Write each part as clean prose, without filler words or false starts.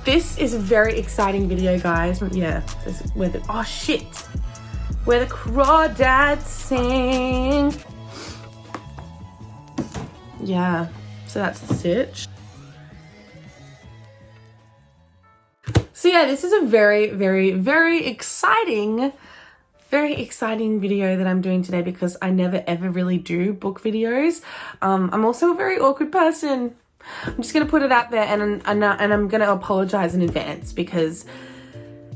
This is a very exciting video, guys. Yeah, this is where the, oh shit, where the crawdads sing. Yeah, so that's the stitch. So yeah, this is a very exciting video that I'm doing today because I never ever really do book videos. I'm also a very awkward person. I'm just gonna put it out there, and I'm gonna apologize in advance because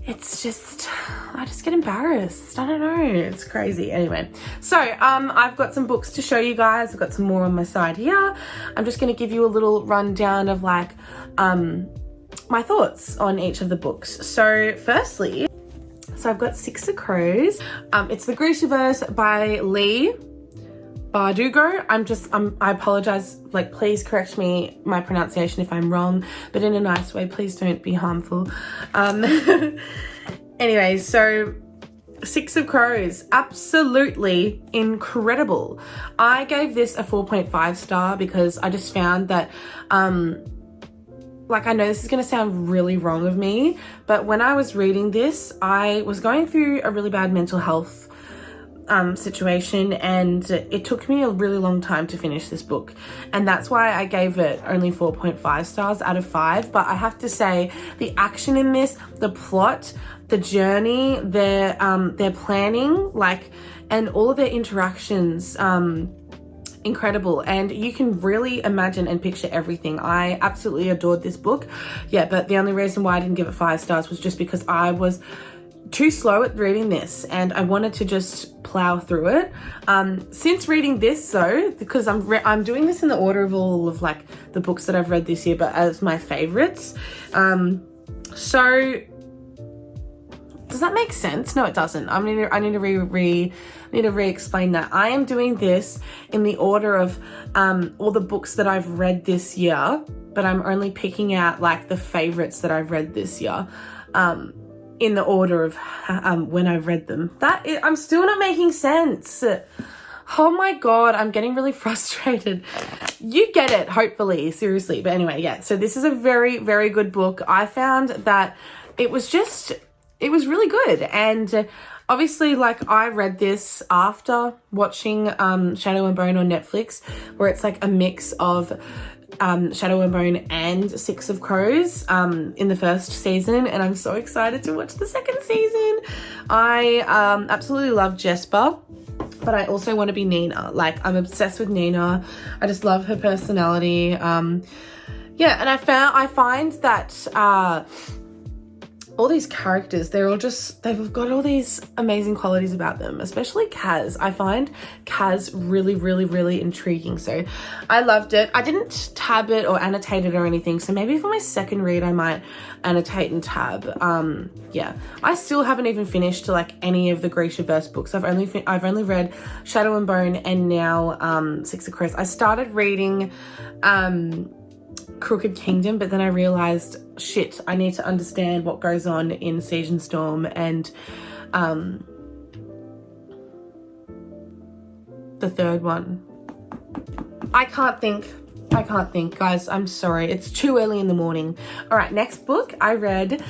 it's just, I just get embarrassed. I don't know, it's crazy. Anyway, so I've got some books to show you guys. I've got some more on my side here. I'm just gonna give you a little rundown of like my thoughts on each of the books. So firstly, I've got Six of Crows. It's the Grishaverse by Lee Bardugo. I apologize, like, please correct me, my pronunciation if I'm wrong, but in a nice way, please don't be harmful. Anyway, so Six of Crows, absolutely incredible. I gave this a 4.5 star because I just found that, like, I know this is going to sound really wrong of me, but when I was reading this, I was going through a really bad mental health situation, and it took me a really long time to finish this book, and that's why I gave it only 4.5 stars out of 5. But I have to say, the action in this, the plot, the journey, their planning, like, and all of their interactions, incredible, and you can really imagine and picture everything. I absolutely adored this book. Yeah, but the only reason why I didn't give it 5 stars was just because I was too slow at reading this and I wanted to just plow through it. Since reading this though, because I'm doing this in the order of all of like the books that I've read this year, but as my favorites. So does that make sense? No, it doesn't. I need to re-explain that. I am doing this in the order of all the books that I've read this year, but I'm only picking out like the favorites that I've read this year. In the order of when I've read them. I'm still not making sense. Oh my God, I'm getting really frustrated. You get it, hopefully, seriously. But anyway, yeah, so this is a very good book. I found that it was really good. And obviously, like, I read this after watching Shadow and Bone on Netflix, where it's like a mix of Shadow and Bone and Six of Crows in the first season, and I'm so excited to watch the second season. I absolutely love Jesper, but I also want to be Nina. Like, I'm obsessed with Nina. I just love her personality. Yeah, and I find that all these characters, they've got all these amazing qualities about them, especially Kaz. I find Kaz really intriguing. So I loved it. I didn't tab it or annotate it or anything. So maybe for my second read, I might annotate and tab. Yeah, I still haven't even finished like any of the Grishaverse books. I've only read Shadow and Bone and now Six of Crows. I started reading Crooked Kingdom, but then I realized, shit, I need to understand what goes on in Siege and Storm and the third one. I can't think, guys. I'm sorry. It's too early in the morning. All right, next book I read,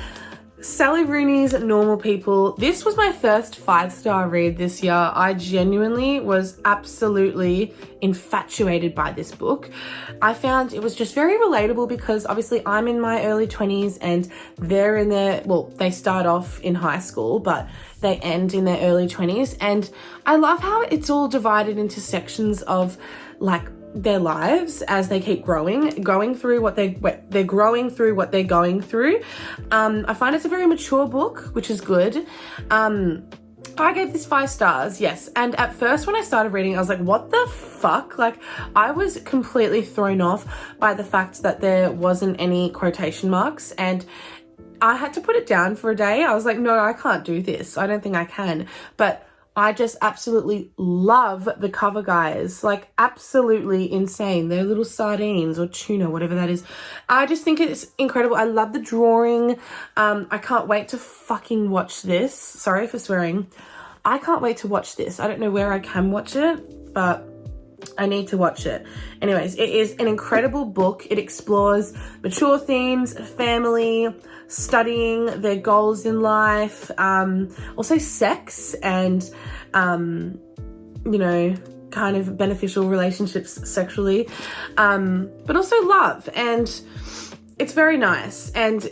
Sally Rooney's Normal People. This was my first 5-star read this year. I genuinely was absolutely infatuated by this book. I found it was just very relatable because obviously I'm in my early 20s and they're in their, well, they start off in high school, but they end in their early 20s. And I love how it's all divided into sections of like their lives as they keep going through what they're going through. I find it's a very mature book, which is good. I gave this 5 stars, yes. And at first when I started reading, I was like, what the fuck? Like, I was completely thrown off by the fact that there wasn't any quotation marks, and I had to put it down for a day. I was like, no, I can't do this. I don't think I can. But I just absolutely love the cover, guys. Like, absolutely insane. They're little sardines or tuna, whatever that is. I just think it's incredible. I love the drawing. I can't wait to fucking watch this. Sorry for swearing. I can't wait to watch this. I don't know where I can watch it, but I need to watch it. Anyways, it is an incredible book. It explores mature themes, family, studying, their goals in life, also sex and, you know, kind of beneficial relationships sexually, but also love. And it's very nice. And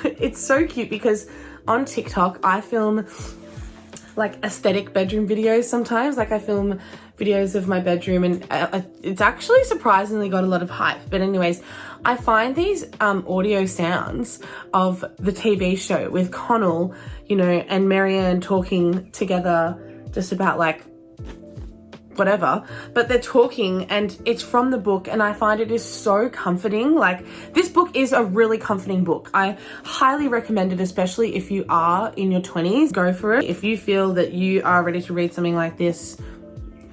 it's so cute because on TikTok, I film like aesthetic bedroom videos sometimes. Like I film videos of my bedroom, and it's actually surprisingly got a lot of hype. But anyways, I find these audio sounds of the TV show with Connell, you know, and Marianne talking together just about like whatever, but they're talking and it's from the book, and I find it is so comforting. Like, this book is a really comforting book. I highly recommend it, especially if you are in your 20s. Go for it. If you feel that you are ready to read something like this,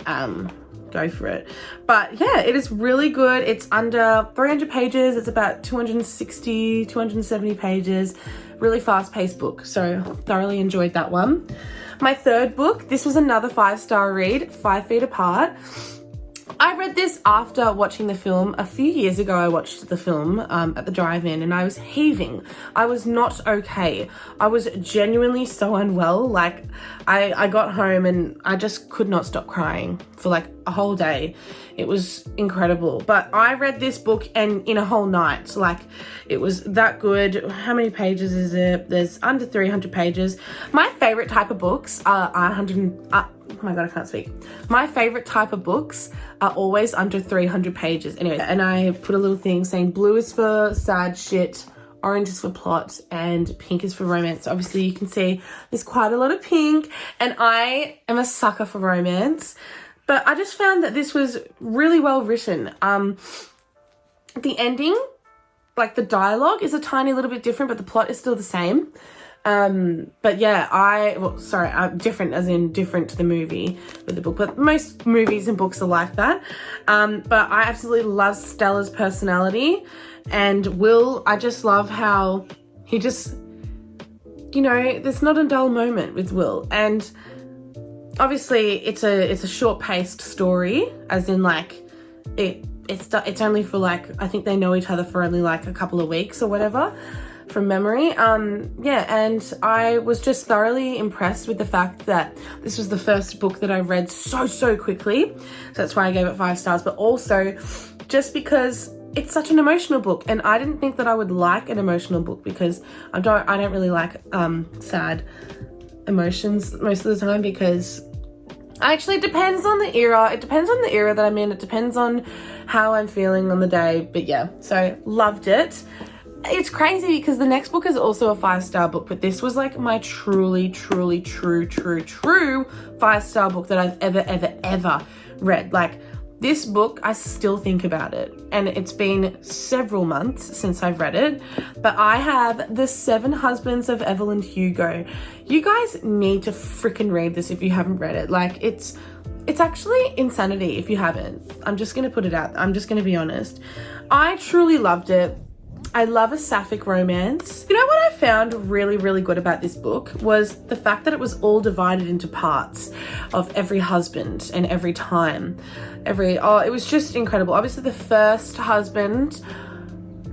go for it. But yeah, it is really good. It's under 300 pages. It's about 260, 270 pages. Really fast-paced book. So thoroughly enjoyed that one. My third book, this was another 5-star read, 5 Feet Apart. I read this after watching the film. A few years ago, I watched the film at the drive-in, and I was heaving. I was not okay. I was genuinely so unwell. Like, I got home and I just could not stop crying for like a whole day. It was incredible. But I read this book and in a whole night. Like, it was that good. How many pages is it? There's under 300 pages. My favorite type of books are 100. Oh my God, I can't speak. My favorite type of books are always under 300 pages. Anyway, and I put a little thing saying blue is for sad shit, orange is for plot, and pink is for romance. Obviously, you can see there's quite a lot of pink, and I am a sucker for romance. But I just found that this was really well written. The ending, like the dialogue is a tiny little bit different, but the plot is still the same. But yeah, different as in different to the movie with the book, but most movies and books are like that. But I absolutely love Stella's personality, and Will, I just love how he just, you know, there's not a dull moment with Will. And obviously it's a short-paced story, as in like it's only for like, I think they know each other for only like a couple of weeks or whatever, from memory. Yeah, and I was just thoroughly impressed with the fact that this was the first book that I read so quickly. So that's why I gave it 5 stars, but also just because it's such an emotional book, and I didn't think that I would like an emotional book because I don't really like sad emotions most of the time, because actually it depends on the era. It depends on the era that I'm in. It depends on how I'm feeling on the day. But yeah, so loved it. It's crazy because the next book is also a 5-star book, but this was like my truly true 5-star book that I've ever read. Like, this book, I still think about it, and it's been several months since I've read it, but I have The 7 Husbands of Evelyn Hugo. You guys need to freaking read this if you haven't read it. Like, it's actually insanity if you haven't. I'm just gonna put it out. I'm just gonna be honest. I truly loved it. I love a sapphic romance. You know what I found really good about this book was the fact that it was all divided into parts of every husband and every time. It was just incredible. Obviously the first husband,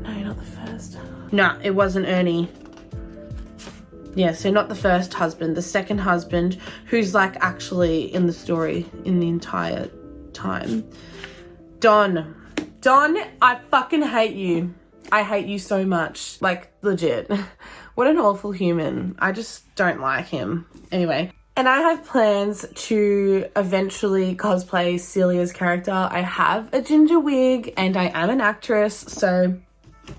no, not the first. No, it wasn't Ernie. Yeah, so not the first husband, the second husband, who's like actually in the story in the entire time. Don, I fucking hate you. I hate you so much. Like, legit. What an awful human. I just don't like him. Anyway. And I have plans to eventually cosplay Celia's character. I have a ginger wig and I am an actress, so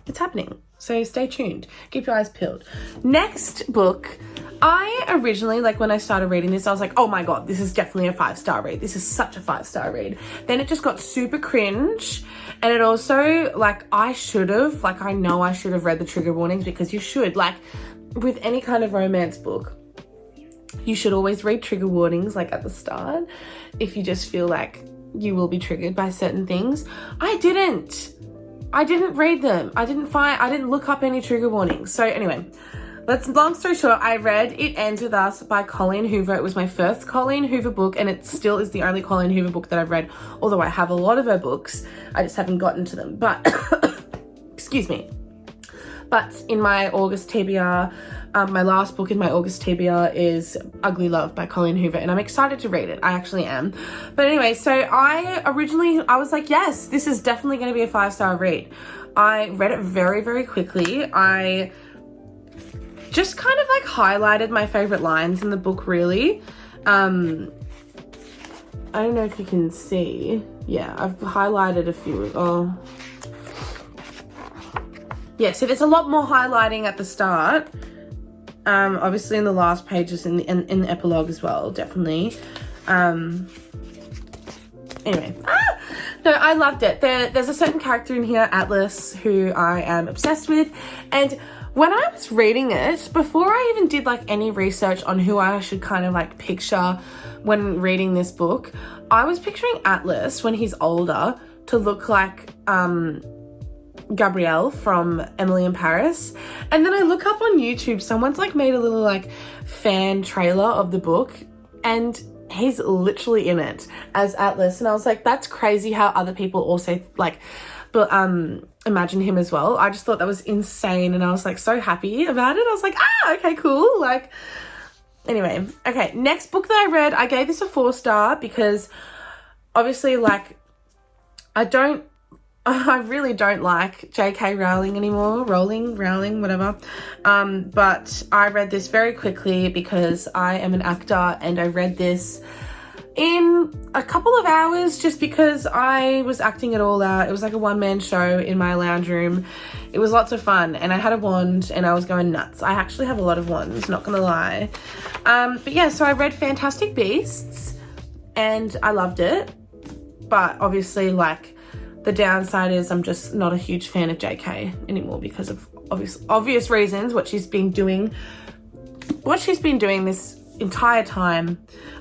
it's happening. So stay tuned. Keep your eyes peeled. Next book, I originally, like when I started reading this, I was like, oh my God, this is definitely a 5-star read. This is such a 5-star read. Then it just got super cringe. And it also, like, I know I should have read the trigger warnings, because you should. Like, with any kind of romance book, you should always read trigger warnings, like, at the start, if you just feel like you will be triggered by certain things. I didn't read them. I didn't look up any trigger warnings. So anyway, long story short, I read It Ends With Us by Colleen Hoover. It was my first Colleen Hoover book, and it still is the only Colleen Hoover book that I've read, although I have a lot of her books. I just haven't gotten to them. But, excuse me. But in my August TBR, my last book in my August TBR is Ugly Love by Colleen Hoover, and I'm excited to read it. I actually am. But anyway, so I was like, yes, this is definitely going to be a 5-star read. I read it very, very quickly. I just kind of like highlighted my favorite lines in the book, really. I don't know if you can see. Yeah, I've highlighted a few. Oh. Yeah, so there's a lot more highlighting at the start. Obviously in the last pages in the epilogue as well, definitely. Anyway. No, I loved it. There's a certain character in here, Atlas, who I am obsessed with. And when I was reading it, before I even did like any research on who I should kind of like picture when reading this book, I was picturing Atlas when he's older to look like Gabrielle from Emily in Paris. And then I look up on YouTube, someone's like made a little like fan trailer of the book, and he's literally in it as Atlas. And I was like, that's crazy how other people also like imagine him as well. I just thought that was insane, and I was like so happy about it. I was like, okay, cool. Like, anyway, okay, next book that I read, I gave this a 4-star because obviously like I really don't like J.K. Rowling anymore. Rowling, whatever. But I read this very quickly because I am an actor, and I read this in a couple of hours just because I was acting it all out. It was like a one-man show in my lounge room. It was lots of fun, and I had a wand and I was going nuts. I actually have a lot of wands, not gonna lie. But yeah, so I read Fantastic Beasts and I loved it. But obviously, like, the downside is I'm just not a huge fan of JK anymore because of obvious reasons, what she's been doing this entire time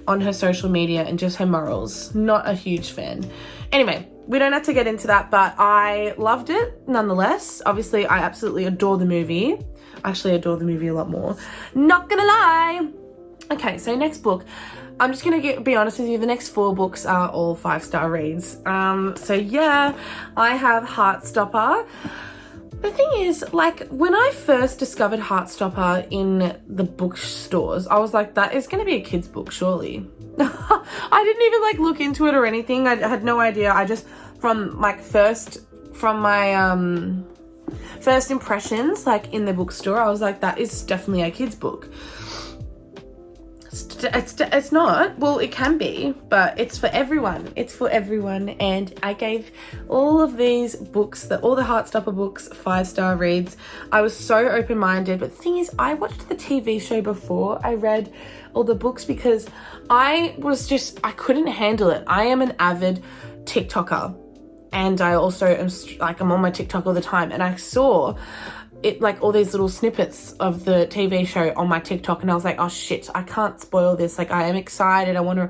on her social media and just her morals. Not a huge fan. Anyway, we don't have to get into that, but I loved it nonetheless. Obviously, I absolutely adore the movie. I actually adore the movie a lot more. Not gonna lie. Okay, so next book. I'm just gonna be honest with you, the next 4 books are all 5-star reads. So yeah, I have Heartstopper. The thing is, like, when I first discovered Heartstopper in the bookstores, I was like, that is gonna be a kid's book, surely. I didn't even like look into it or anything. I had no idea. I just, from my first impressions, like in the bookstore, I was like, that is definitely a kid's book. It's not. Well, it can be, but it's for everyone. It's for everyone. And I gave all of these books, all the Heartstopper books, 5-star reads. I was so open-minded. But the thing is, I watched the TV show before I read all the books because I couldn't handle it. I am an avid TikToker. And I also am like, I'm on my TikTok all the time. And I saw it, like, all these little snippets of the TV show on my TikTok, and I was like, oh shit, I can't spoil this. Like, I am excited. I want to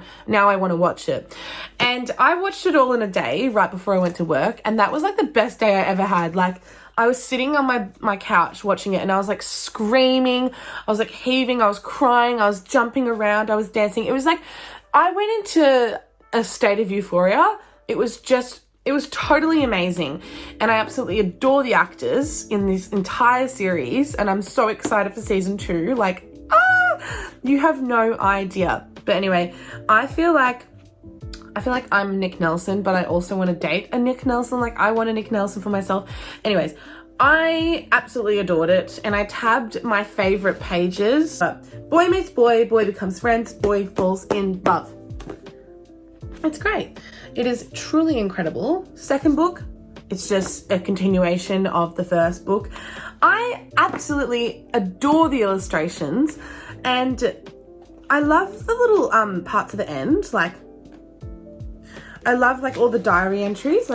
watch it. And I watched it all in a day right before I went to work, and that was like the best day I ever had. Like, I was sitting on my couch watching it, and I was like screaming, I was like heaving, I was crying, I was jumping around, I was dancing. It was like, I went into a state of euphoria. It was totally amazing, and I absolutely adore the actors in this entire series, and I'm so excited for season 2. Like, you have no idea. But anyway, I feel like I'm Nick Nelson, but I also want to date a Nick Nelson. Like, I want a Nick Nelson for myself. Anyways, I absolutely adored it, and I tabbed my favorite pages. Boy meets boy, boy becomes friends, boy falls in love. It's great. It is truly incredible. Second book, it's just a continuation of the first book. I absolutely adore the illustrations, and I love the little parts at the end. Like, I love like all the diary entries,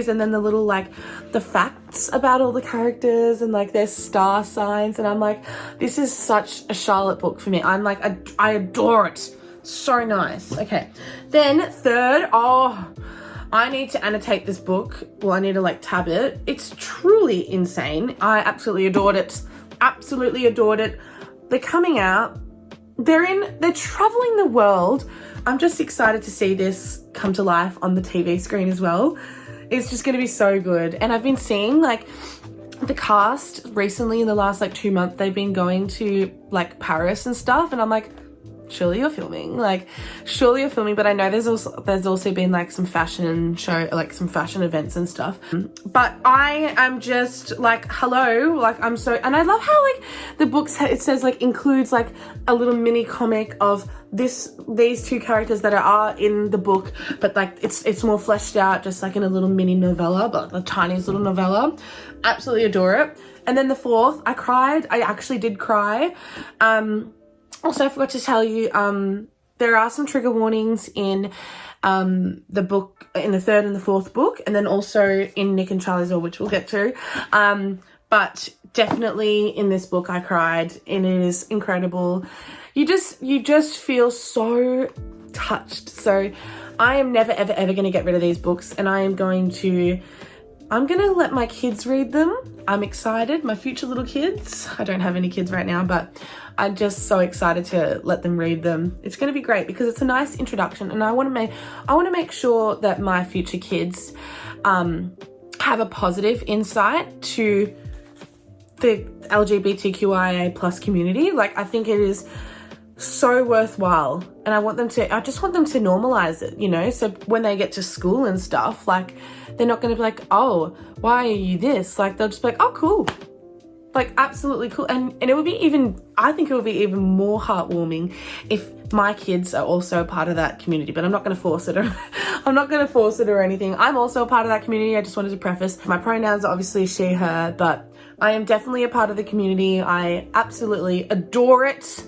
and then the little like the facts about all the characters and like their star signs, and I'm like, this is such a Charlotte book for me. I'm like, I adore it. So nice. Okay, then third, I need to annotate this book. Well, I need to like tab it. It's truly insane. I absolutely adored it. Absolutely adored it. They're coming out. They're traveling the world. I'm just excited to see this come to life on the TV screen as well. It's just going to be so good. And I've been seeing like the cast recently in the last like 2 months, they've been going to like Paris and stuff. And I'm like, surely you're filming. But I know there's also been like some fashion show, like some fashion events and stuff. But I am just like, hello, like I'm so, and I love how like the books, it says like includes like a little mini comic of these two characters that are in the book, but like it's more fleshed out, just like in a little mini novella, but the tiniest little novella. Absolutely adore it. And then the fourth, I cried. I actually did cry. Also, I forgot to tell you, there are some trigger warnings in the book, in the third and the fourth book, and then also in Nick and Charlie's War, which we'll get to. But definitely in this book, I cried, and it is incredible. You just feel so touched. So I am never, ever, ever going to get rid of these books, and I'm going to let my kids read them. I'm excited. My future little kids. I don't have any kids right now, but I'm just so excited to let them read them. It's going to be great because it's a nice introduction, and I want to make sure that my future kids have a positive insight to the LGBTQIA plus community. Like, I think it is so worthwhile, and I just want them to normalize it, you know, so when they get to school and stuff, like, they're not going to be like, oh, why are you this? Like, they'll just be like, oh, cool. Like, absolutely cool. And it would be I think it would be even more heartwarming if my kids are also a part of that community, but I'm not going to force it. I'm not going to force it or anything. I'm also a part of that community. I just wanted to preface, my pronouns are obviously she, her, but I am definitely a part of the community. I absolutely adore it.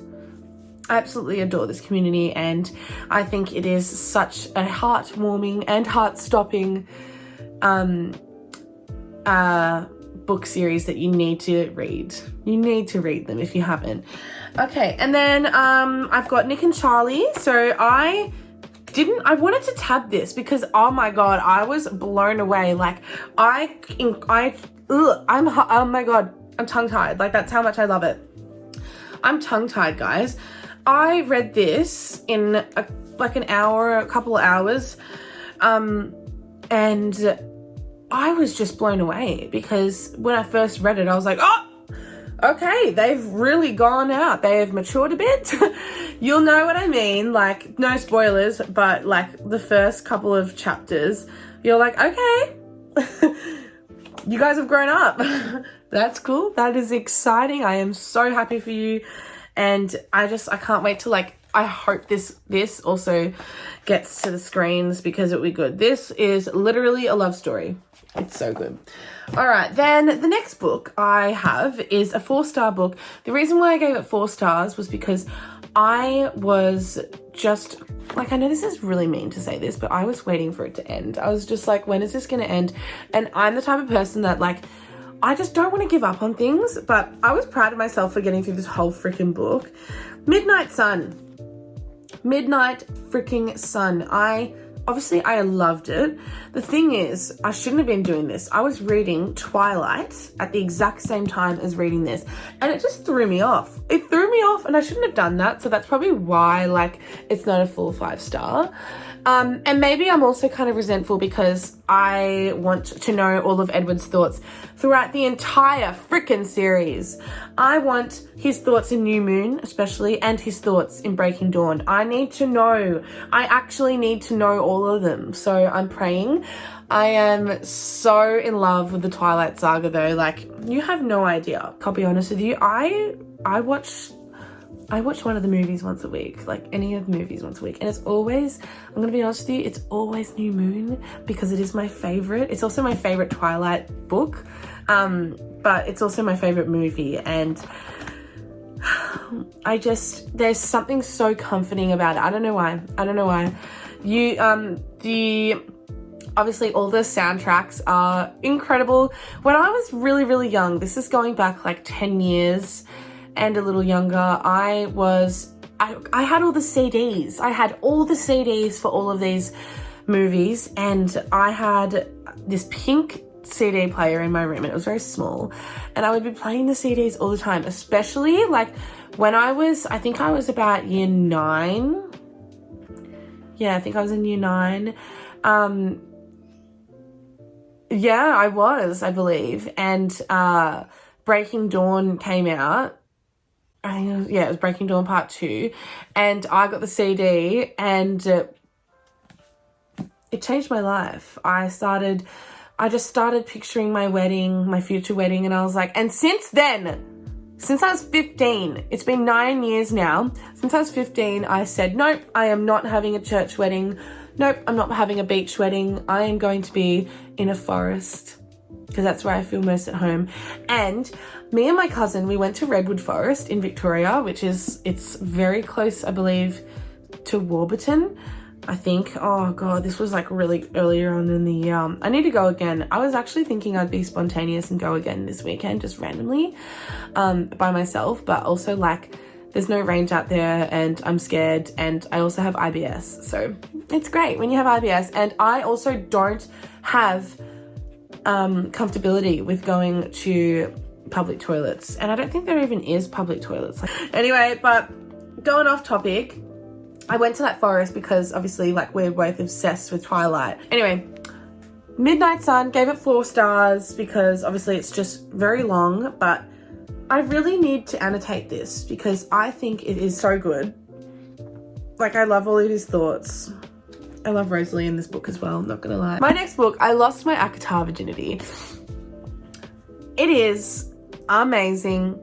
I absolutely adore this community, and I think it is such a heartwarming and heart-stopping book series that you need to read. You need to read them if you haven't. Okay, and then I've got Nick and Charlie. So I wanted to tab this because, oh my god, I was blown away. Like, oh my god, I'm tongue-tied. Like, that's how much I love it. I'm tongue-tied, guys. I read this in an hour, a couple of hours, and I was just blown away because when I first read it, I was like, oh, okay, they've really gone out. They have matured a bit. You'll know what I mean. Like, no spoilers, but like the first couple of chapters, you're like, okay, you guys have grown up. That's cool. That is exciting. I am so happy for you. And I can't wait to, like, I hope this also gets to the screens because it will be good. This is literally a love story. It's so good. All right, then the next book I have is a 4-star book. The reason why I gave it 4 stars was because I was just, like, I know this is really mean to say this, but I was waiting for it to end. I was just like, when is this going to end? And I'm the type of person that, like, I just don't want to give up on things, but I was proud of myself for getting through this whole freaking book. Midnight freaking Sun. I loved it. The thing is, I shouldn't have been doing this. I was reading Twilight at the exact same time as reading this, and it just threw me off. It threw me off, and I shouldn't have done that, so that's probably why, like, it's not a full 5-star. And maybe I'm also kind of resentful because I want to know all of Edward's thoughts throughout the entire freaking series. I want his thoughts in New Moon, especially, and his thoughts in Breaking Dawn. I need to know. I actually need to know all of them. So I'm praying. I am so in love with the Twilight saga, though. Like, you have no idea. I'll be honest with you. I watch one of the movies once a week, like any of the movies once a week. And it's always, I'm going to be honest with you, it's always New Moon because it is my favorite. It's also my favorite Twilight book, but it's also my favorite movie. And there's something so comforting about it. I don't know why. Obviously all the soundtracks are incredible. When I was really, really young, this is going back like 10 years, and a little younger, I had all the CDs. I had all the CDs for all of these movies, and I had this pink CD player in my room, and it was very small, and I would be playing the CDs all the time, especially like when I think I was about year 9. Yeah, I think I was in year 9. Yeah, I was, I believe. And Breaking Dawn came out. I think it was Breaking Dawn Part 2. And I got the CD, and it changed my life. I just started picturing my wedding, my future wedding, and I was like, and since then, since I was 15, it's been 9 years now. Since I was 15, I said, nope, I am not having a church wedding. Nope, I'm not having a beach wedding. I am going to be in a forest because that's where I feel most at home. And me and my cousin, we went to Redwood Forest in Victoria, it's very close, I believe, to Warburton, I think. Oh God, this was like really earlier on in the year. I need to go again. I was actually thinking I'd be spontaneous and go again this weekend, just randomly, by myself, but also like there's no range out there and I'm scared, and I also have IBS. So it's great when you have IBS. And I also don't have comfortability with going to public toilets. And I don't think there even is public toilets. Anyway, but going off topic, I went to that forest because obviously like we're both obsessed with Twilight. Anyway, Midnight Sun, gave it 4 stars because obviously it's just very long, but I really need to annotate this because I think it is so good. Like, I love all of his thoughts. I love Rosalie in this book as well, not gonna lie. My next book, I Lost My Akatar Virginity. It is amazing.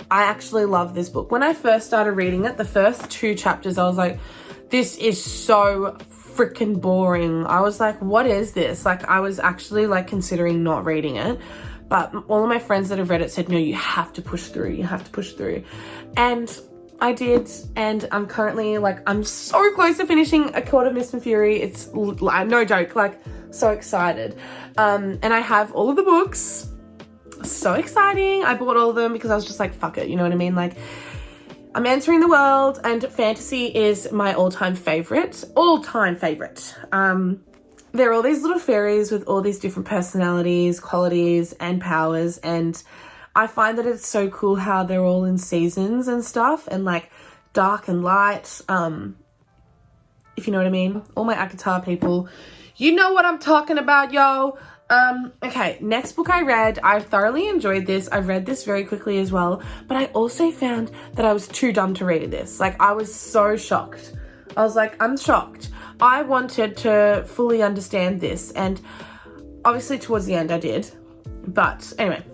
I actually love this book. When I first started reading it, the first 2 chapters, I was like, this is so freaking boring. I was like, what is this? Like, I was actually like considering not reading it. But all of my friends that have read it said, no, you have to push through. You have to push through. And I did. And I'm currently like, I'm so close to finishing A Court of Mist and Fury. It's no joke, like so excited. And I have all of the books. So exciting. I bought all of them because I was just like, fuck it. You know what I mean? Like, I'm entering the world, and fantasy is my all-time favorite. There are all these little fairies with all these different personalities, qualities, and powers, and I find that it's so cool how they're all in seasons and stuff, and like dark and light, if you know what I mean. All my Akatar people, you know what I'm talking about, yo. Okay, next book I read, I thoroughly enjoyed this. I read this very quickly as well, but I also found that I was too dumb to read this. Like, I was so shocked. I was like, I'm shocked. I wanted to fully understand this, and obviously towards the end I did. But anyway,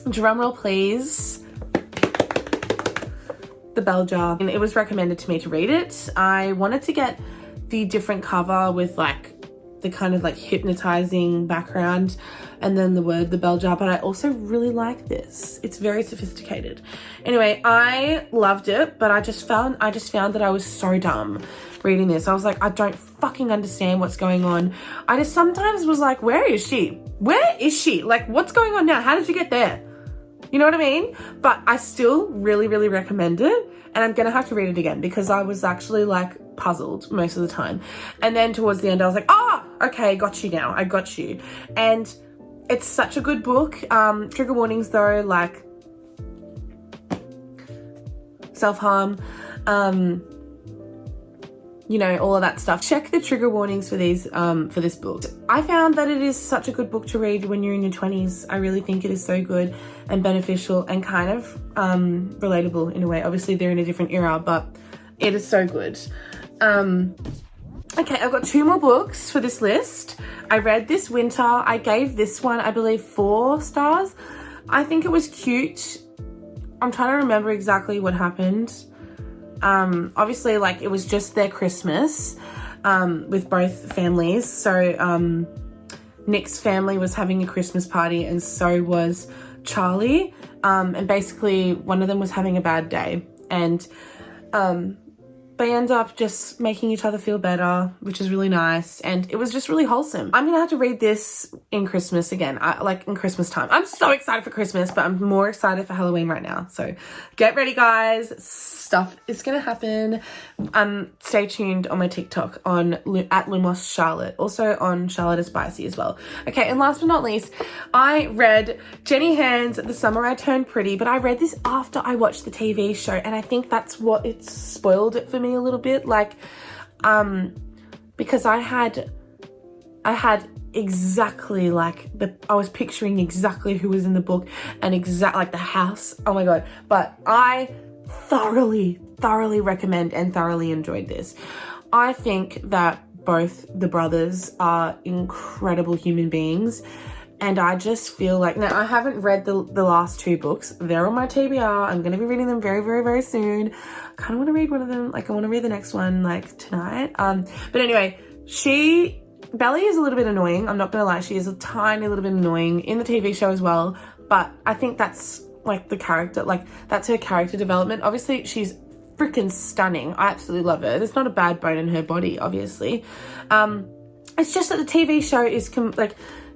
drum roll please. The Bell Jar. And it was recommended to me to read it. I wanted to get the different cover with like the kind of like hypnotizing background and then the word The Bell Jar, but I also really like this. It's very sophisticated. Anyway, I loved it, but I just found that I was so dumb reading this. I was like, I don't fucking understand what's going on. I just sometimes was like, where is she? Where is she? Like, what's going on now? How did you get there? You know what I mean? But I still really, really recommend it. And I'm going to have to read it again because I was actually like puzzled most of the time. And then towards the end, I was like, oh, okay, got you now. I got you. And it's such a good book. Trigger warnings though, like self-harm, you know, all of that stuff. Check the trigger warnings for these, for this book. I found that it is such a good book to read when you're in your 20s. I really think it is so good and beneficial and kind of relatable in a way. Obviously they're in a different era, but it is so good. Okay, I've got 2 more books for this list. I read this winter. I gave this one, I believe, 4 stars. I think it was cute. I'm trying to remember exactly what happened. Obviously, like, it was just their Christmas with both families. So Nick's family was having a Christmas party, and so was Charlie. And basically, one of them was having a bad day. And they end up just making each other feel better, which is really nice. And it was just really wholesome. I'm gonna have to read this in Christmas again, like in Christmas time. I'm so excited for Christmas, but I'm more excited for Halloween right now. So get ready, guys. Stuff is gonna happen. Stay tuned on my TikTok on at Lumos Charlotte, also on Charlotte is Spicy as well. Okay, and last but not least, I read Jenny Hand's The Summer I Turned Pretty, but I read this after I watched the TV show, and I think that's what it spoiled it for me a little bit. Like, because I had exactly like I was picturing exactly who was in the book and like the house. Oh my god! But I thoroughly recommend and thoroughly enjoyed this. I think that both the brothers are incredible human beings, and I just feel like, now I haven't read the last 2 books. They're on my TBR. I'm going to be reading them very soon. I kind of want to read one of them. Like, I want to read the next one like tonight. But anyway, Belly is a little bit annoying. I'm not going to lie. She is a tiny little bit annoying in the TV show as well. But I think that's like the character, like that's her character development. Obviously, she's freaking stunning. I absolutely love her. There's not a bad bone in her body, obviously. It's just that the TV show is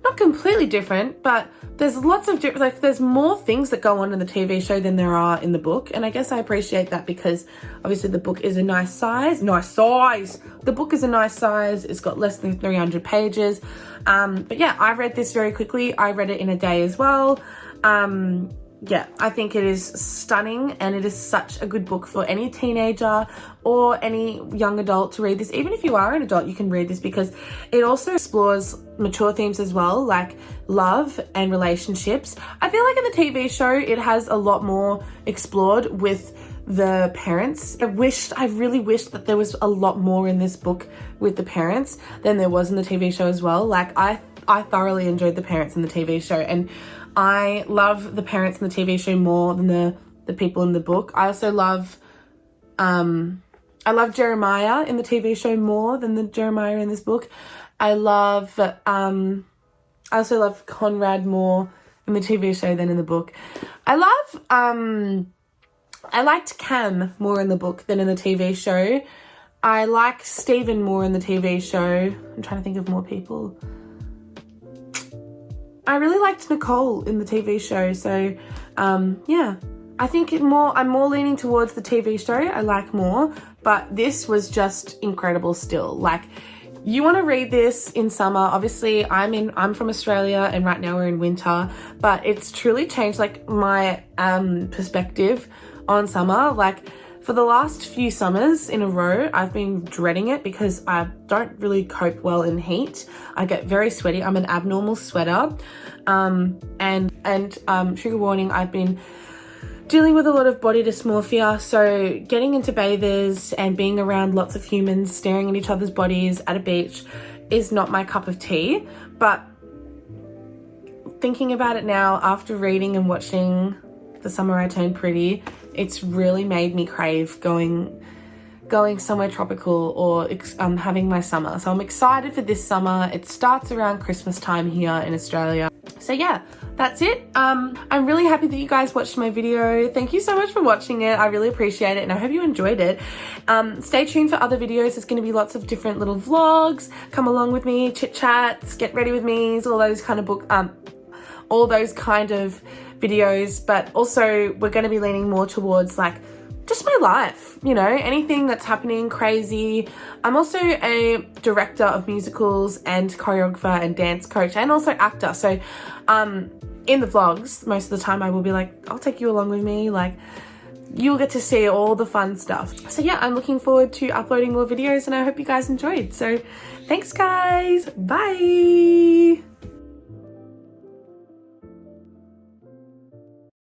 not completely different, but there's lots of different, like there's more things that go on in the TV show than there are in the book. And I guess I appreciate that because obviously the book is a nice size. The book is a nice size. It's got less than 300 pages. But yeah, I read this very quickly. I read it in a day as well. Yeah, I think it is stunning, and it is such a good book for any teenager or any young adult to read this. Even if you are an adult, you can read this because it also explores mature themes as well, like love and relationships. I feel like in the TV show, it has a lot more explored with the parents. I really wished that there was a lot more in this book with the parents than there was in the TV show as well. Like, I thoroughly enjoyed the parents in the TV show, and I love the parents in the TV show more than the people in the book. I also love Jeremiah in the TV show more than the Jeremiah in this book. I also love Conrad more in the TV show than in the book. I liked Cam more in the book than in the TV show. I like Stephen more in the TV show. I'm trying to think of more people. I really liked Nicole in the TV show, so yeah. I think I'm more leaning towards the TV show. I like more, but this was just incredible still. Like, you want to read this in summer. Obviously, I'm from Australia, and right now we're in winter, but it's truly changed like my perspective on summer. Like, for the last few summers in a row, I've been dreading it because I don't really cope well in heat. I get very sweaty. I'm an abnormal sweater. Trigger warning, I've been dealing with a lot of body dysmorphia. So getting into bathers and being around lots of humans staring at each other's bodies at a beach is not my cup of tea. But thinking about it now, after reading and watching The Summer I Turned Pretty, it's really made me crave going somewhere tropical or having my summer. So I'm excited for this summer. It starts around Christmas time here in Australia. So yeah, that's it. I'm really happy that you guys watched my video. Thank you so much for watching it. I really appreciate it, and I hope you enjoyed it. Stay tuned for other videos. There's going to be lots of different little vlogs. Come along with me, chit chats, get ready with me, all those kind of videos. But also we're going to be leaning more towards like just my life, you know, anything that's happening crazy. I'm also a director of musicals and choreographer and dance coach and also actor. So in the vlogs, most of the time I will be like, I'll take you along with me. Like, you'll get to see all the fun stuff. So yeah, I'm looking forward to uploading more videos, and I hope you guys enjoyed. So thanks guys, bye.